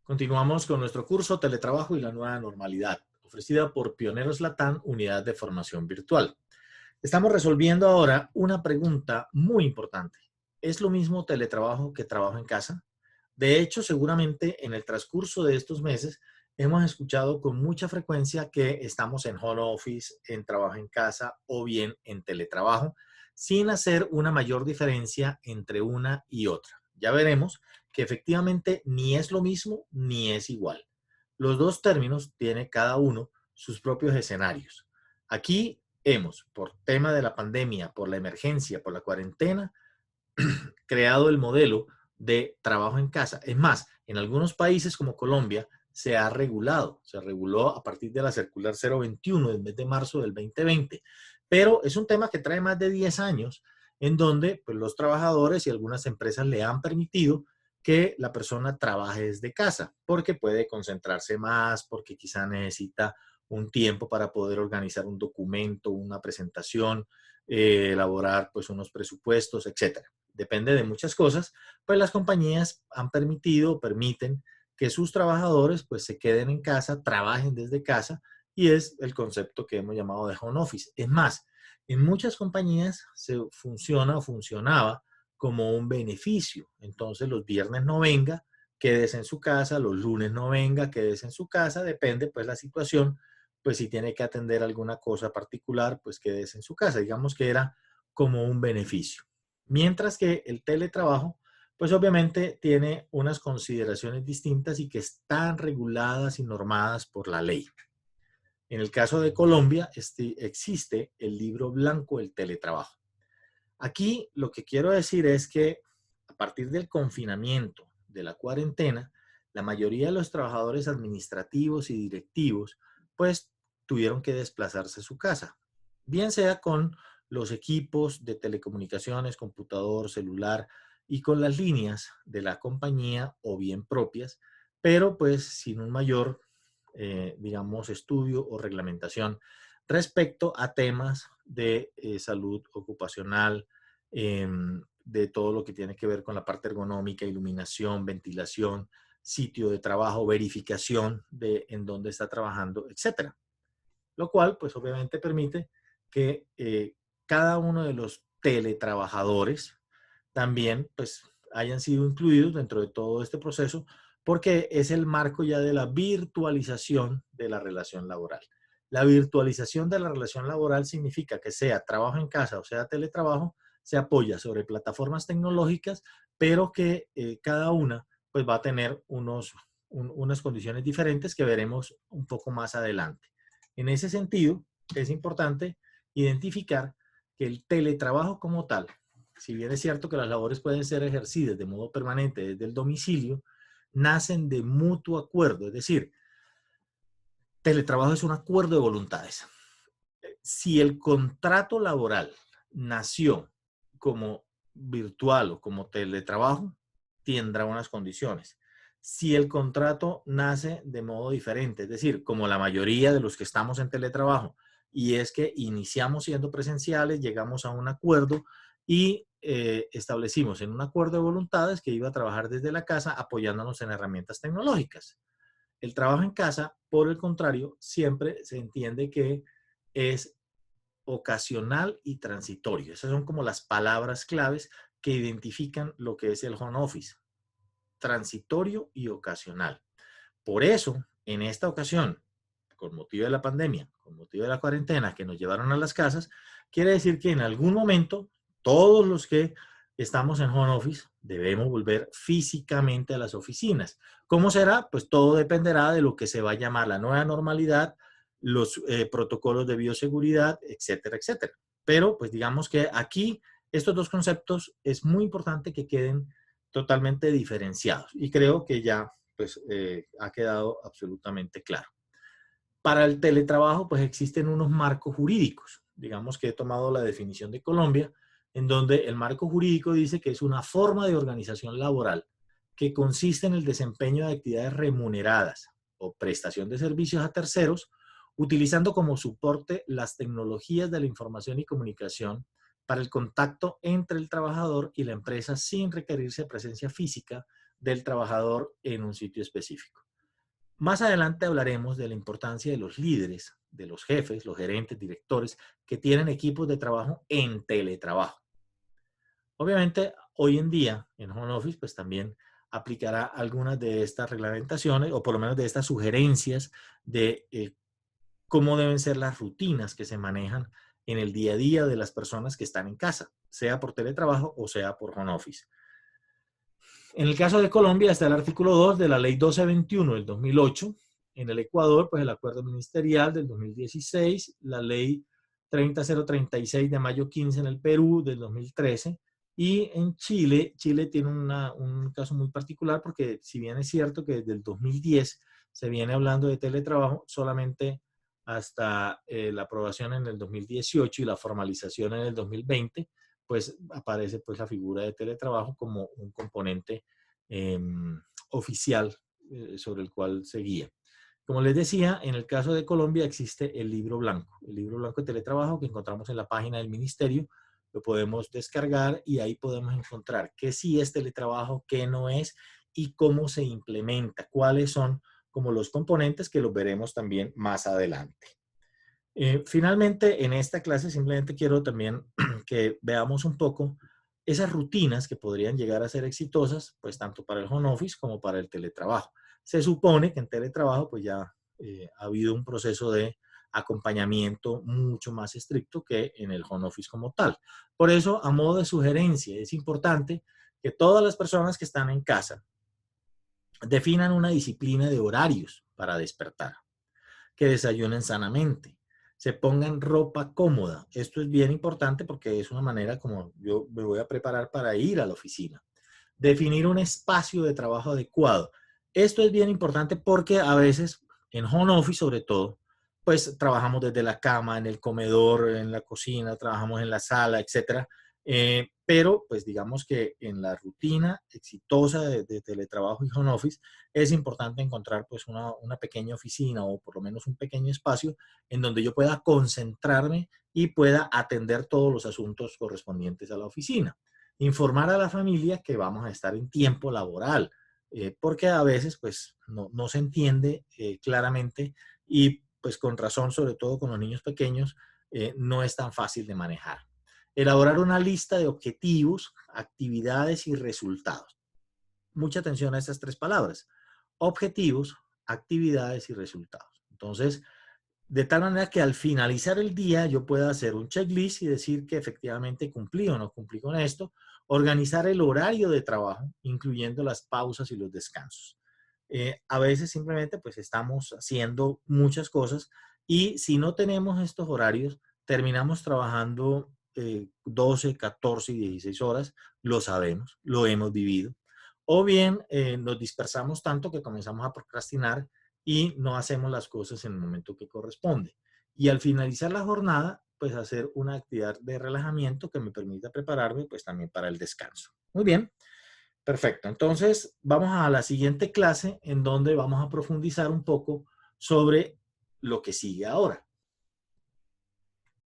Continuamos con nuestro curso Teletrabajo y la nueva normalidad, ofrecida por Pioneros Latam, Unidad de Formación Virtual. Estamos resolviendo ahora una pregunta muy importante. ¿Es lo mismo teletrabajo que trabajo en casa? De hecho, seguramente en el transcurso de estos meses hemos escuchado con mucha frecuencia que estamos en home office, en trabajo en casa o bien en teletrabajo, sin hacer una mayor diferencia entre una y otra. Ya veremos que efectivamente ni es lo mismo ni es igual. Los dos términos tienen cada uno sus propios escenarios. Aquí hemos, por tema de la pandemia, por la emergencia, por la cuarentena, creado el modelo de trabajo en casa. Es más, en algunos países como Colombia se ha regulado, se reguló a partir de la circular 021 del mes de marzo del 2020, pero es un tema que trae más de 10 años en donde pues, los trabajadores y algunas empresas le han permitido que la persona trabaje desde casa, porque puede concentrarse más, porque quizá necesita un tiempo para poder organizar un documento, una presentación, elaborar pues unos presupuestos, etcétera. Depende de muchas cosas, pues las compañías han permitido o permiten que sus trabajadores pues se queden en casa, trabajen desde casa y es el concepto que hemos llamado de home office. Es más, en muchas compañías se funciona o funcionaba como un beneficio. Entonces los viernes no venga, quédese en su casa, los lunes no venga, quédese en su casa, depende pues la situación, pues si tiene que atender alguna cosa particular, pues quédese en su casa. Digamos que era como un beneficio. Mientras que el teletrabajo, pues obviamente tiene unas consideraciones distintas y que están reguladas y normadas por la ley. En el caso de Colombia, existe el libro blanco del teletrabajo. Aquí lo que quiero decir es que a partir del confinamiento, de la cuarentena, la mayoría de los trabajadores administrativos y directivos, pues tuvieron que desplazarse a su casa, bien sea con los equipos de telecomunicaciones, computador, celular y con las líneas de la compañía o bien propias, pero pues sin un mayor, digamos, estudio o reglamentación respecto a temas de salud ocupacional, de todo lo que tiene que ver con la parte ergonómica, iluminación, ventilación, sitio de trabajo, verificación de en dónde está trabajando, etcétera. Lo cual, pues obviamente permite que cada uno de los teletrabajadores también, pues, hayan sido incluidos dentro de todo este proceso, porque es el marco ya de la virtualización de la relación laboral. La virtualización de la relación laboral significa que sea trabajo en casa o sea teletrabajo, se apoya sobre plataformas tecnológicas, pero que cada una pues va a tener unas condiciones diferentes que veremos un poco más adelante. En ese sentido, es importante identificar que el teletrabajo como tal, si bien es cierto que las labores pueden ser ejercidas de modo permanente desde el domicilio, nacen de mutuo acuerdo, es decir, teletrabajo es un acuerdo de voluntades. Si el contrato laboral nació como virtual o como teletrabajo, tendrá unas condiciones. Si el contrato nace de modo diferente, es decir, como la mayoría de los que estamos en teletrabajo, y es que iniciamos siendo presenciales, llegamos a un acuerdo y establecimos en un acuerdo de voluntades que iba a trabajar desde la casa apoyándonos en herramientas tecnológicas. El trabajo en casa, por el contrario, siempre se entiende que es ocasional y transitorio. Esas son como las palabras claves que identifican lo que es el home office, transitorio y ocasional. Por eso, en esta ocasión, con motivo de la pandemia, con motivo de la cuarentena que nos llevaron a las casas, quiere decir que en algún momento todos los que estamos en home office debemos volver físicamente a las oficinas. ¿Cómo será? Pues todo dependerá de lo que se va a llamar la nueva normalidad, los protocolos de bioseguridad, etcétera, etcétera. Pero pues digamos que aquí estos dos conceptos es muy importante que queden totalmente diferenciados y creo que ya pues ha quedado absolutamente claro. Para el teletrabajo, pues existen unos marcos jurídicos. Digamos que he tomado la definición de Colombia, en donde el marco jurídico dice que es una forma de organización laboral que consiste en el desempeño de actividades remuneradas o prestación de servicios a terceros, utilizando como soporte las tecnologías de la información y comunicación para el contacto entre el trabajador y la empresa sin requerirse presencia física del trabajador en un sitio específico. Más adelante hablaremos de la importancia de los líderes, de los jefes, los gerentes, directores, que tienen equipos de trabajo en teletrabajo. Obviamente, hoy en día, en home office, pues también aplicará algunas de estas reglamentaciones, o por lo menos de estas sugerencias de cómo deben ser las rutinas que se manejan en el día a día de las personas que están en casa, sea por teletrabajo o sea por home office. En el caso de Colombia está el artículo 2 de la ley 1221 del 2008. En el Ecuador, pues el acuerdo ministerial del 2016, la ley 30036 de mayo 15 en el Perú del 2013. Y en Chile, Chile tiene un caso muy particular porque si bien es cierto que desde el 2010 se viene hablando de teletrabajo, solamente hasta la aprobación en el 2018 y la formalización en el 2020, pues aparece pues la figura de teletrabajo como un componente eh, oficial sobre el cual se guía. Como les decía, en el caso de Colombia existe el libro blanco de teletrabajo que encontramos en la página del ministerio. Lo podemos descargar y ahí podemos encontrar qué sí es teletrabajo, qué no es y cómo se implementa, cuáles son como los componentes que los veremos también más adelante. Finalmente, en esta clase simplemente quiero también que veamos un poco esas rutinas que podrían llegar a ser exitosas, pues tanto para el home office como para el teletrabajo. Se supone que en teletrabajo pues ya ha habido un proceso de acompañamiento mucho más estricto que en el home office como tal. Por eso, a modo de sugerencia, es importante que todas las personas que están en casa definan una disciplina de horarios para despertar, que desayunen sanamente, se pongan ropa cómoda. Esto es bien importante porque es una manera como yo me voy a preparar para ir a la oficina. Definir un espacio de trabajo adecuado. Esto es bien importante porque a veces en home office sobre todo, pues trabajamos desde la cama, en el comedor, en la cocina, trabajamos en la sala, etcétera. Pero pues digamos que en la rutina exitosa de teletrabajo y home office es importante encontrar pues una pequeña oficina o por lo menos un pequeño espacio en donde yo pueda concentrarme y pueda atender todos los asuntos correspondientes a la oficina. Informar a la familia que vamos a estar en tiempo laboral, porque a veces pues no se entiende claramente y pues con razón, sobre todo con los niños pequeños, no es tan fácil de manejar. Elaborar una lista de objetivos, actividades y resultados. Mucha atención a estas tres palabras. Objetivos, actividades y resultados. Entonces, de tal manera que al finalizar el día yo pueda hacer un checklist y decir que efectivamente cumplí o no cumplí con esto, organizar el horario de trabajo, incluyendo las pausas y los descansos. A veces simplemente pues estamos haciendo muchas cosas y si no tenemos estos horarios, terminamos trabajando 12, 14 y 16 horas, lo sabemos, lo hemos vivido. O bien nos dispersamos tanto que comenzamos a procrastinar y no hacemos las cosas en el momento que corresponde. Y al finalizar la jornada, pues hacer una actividad de relajamiento que me permita prepararme pues también para el descanso. Muy bien, perfecto. Entonces vamos a la siguiente clase en donde vamos a profundizar un poco sobre lo que sigue ahora.